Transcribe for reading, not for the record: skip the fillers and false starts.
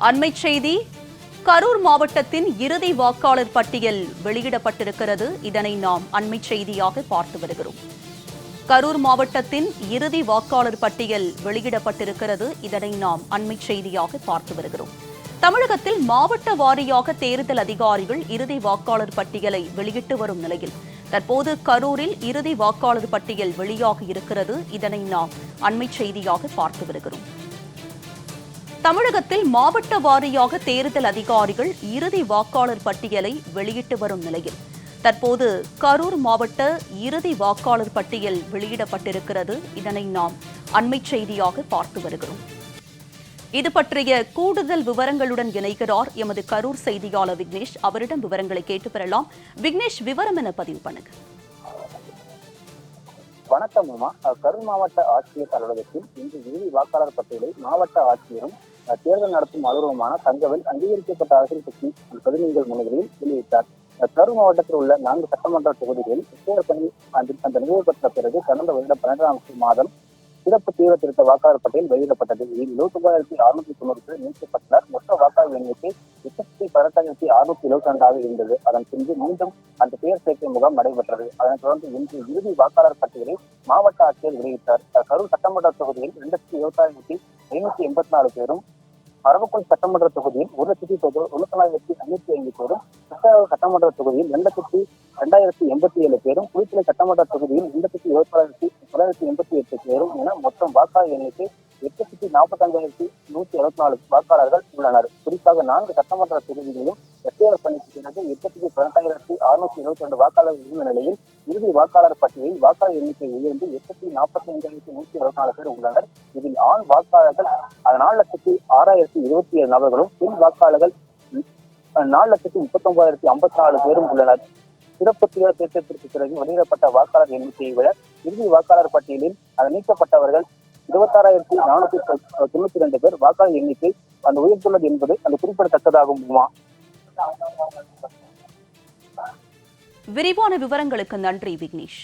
அண்மைச் செய்தி. கரூர் மாவட்டத்தின் இறுதி வாக்காளர் பட்டியல் வெளியிடப்பட்டிருக்கிறது. இதனை நாம் அண்மைச் செய்தியாக பார்த்து வருகிறோம். கரூர் மாவட்டத்தின் இறுதி வாக்காளர் பட்டியல் வெளியிடப்பட்டிருக்கிறது. இதனை நாம் அண்மைச் செய்தியாக பார்த்து வருகிறோம். தமிழகத்தில் மாவட்ட வாரியாக தேர்தல் அதிகாரிகள் இறுதி வாக்காளர் பட்டியலை வெளியிட்டு வரும் நிலையில் தற்போது கரூரில் இறுதி வாக்காளர் பட்டியல் வெளியாகி இருக்கிறது. இதனை நாம் அண்மைச் செய்தியாக பார்த்து வருகிறோம். தமிழகத்தில் மாவட்ட வாரியாக தேர்தல் அதிகாரிகள் இறுதி வாக்காளர் பட்டியலை வெளியிட்டு வரும் நிலையில் தற்போது கரூர் மாவட்ட இறுதி வாக்காளர் பட்டியல் வெளியிடப்பட்டிருக்கிறது. இதனை நாம் அண்மைச் செய்தியாக பார்த்து வருகிறோம். இது பற்றிய கூடுதல் விவரங்களுடன் இணைகிறார் எமது கரூர் செய்தியாளர் விக்னேஷ். அவரிடம் விவரங்களை கேட்டு பெறலாம். விக்னேஷ், விவரம் என பதிவு பண்ணுங்க. வணக்கம் உமா. கரூர் மாவட்ட ஆட்சியர் அலுவலகத்தில் இன்று இறுதி வாக்காளர் பட்டியலை மாவட்ட ஆட்சியரும் தேர்தல் நடத்தும் அலுவலகமான தங்கவேல் அங்கீகரிக்கப்பட்ட அரசியல் கட்சி பிரதிநிதிகள் முன்னிலையில் வெளியிட்டார். கரூர் மாவட்டத்தில் உள்ள 4 சட்டமன்ற தொகுதிகளில் பணி அந்த நிறைவேற்ற பிறகு கடந்த வருடம் 12ஆம் மாதம் சிறப்பு தீவிர திருத்த வாக்காளர் பட்டியல் வெளியிடப்பட்டது. இதில் 29,690 பேர் நீக்கப்பட்டனர். மொத்த வாக்காளர் எண்ணிக்கை 18,672 இருந்தது. அதன் பின்பு மீண்டும் அந்த பெயர் சேர்க்கை முகாம் நடைபெற்றது. அதனைத் தொடர்ந்து இன்று இறுதி வாக்காளர் பட்டியலை மாவட்ட ஆட்சியர் வெளியிட்டார். கரூர் சட்டமன்ற தொகுதியில் 2,26,584 பேரும், அரவக்குள் சட்டமன்ற தொகுதியில் 1,94,505 பேரும், கிருஷ்ணகிரி சட்டமன்ற தொகுதியில் 2,02,087 பேரும், குளித்தலை சட்டமன்ற தொகுதியில் 2,24,988 பேரும் என மொத்தம் வாக்காளர் எண்ணிக்கை 8,45,164 வாக்காளர்கள் உள்ளனர். குறிப்பாக 4 சட்டமன்ற தொகுதிகளிலும் எஸ்ஏஆர் பணிக்கு பிறகு 8,18,622 வாக்காளர்கள் இருந்த நிலையில் இறுதி வாக்காளர் பட்டியலில் வாக்காளர் எண்ணிக்கை உயர்ந்து 8,45,164 பேர் உள்ளனர். இதில் ஆண் வாக்காளர்கள் 4,06,027 நபர்களும், பெண் வாக்காளர்கள் 4,39,054 பேரும் உள்ளனர். சிறப்பு தீவிர திருத்தத்திற்கு பிறகு வெளியிடப்பட்ட வாக்காளர் எண்ணிக்கையை விட இறுதி வாக்காளர் பட்டியலில் நீக்கப்பட்டவர்கள் 26,492 பேர் வாக்காளர் எண்ணிக்கை உயர்ந்துள்ளது என்பது அந்த குறிப்பிடத்தக்கதாகும். விரிவான விவரங்களுக்கு நன்றி விக்னேஷ்.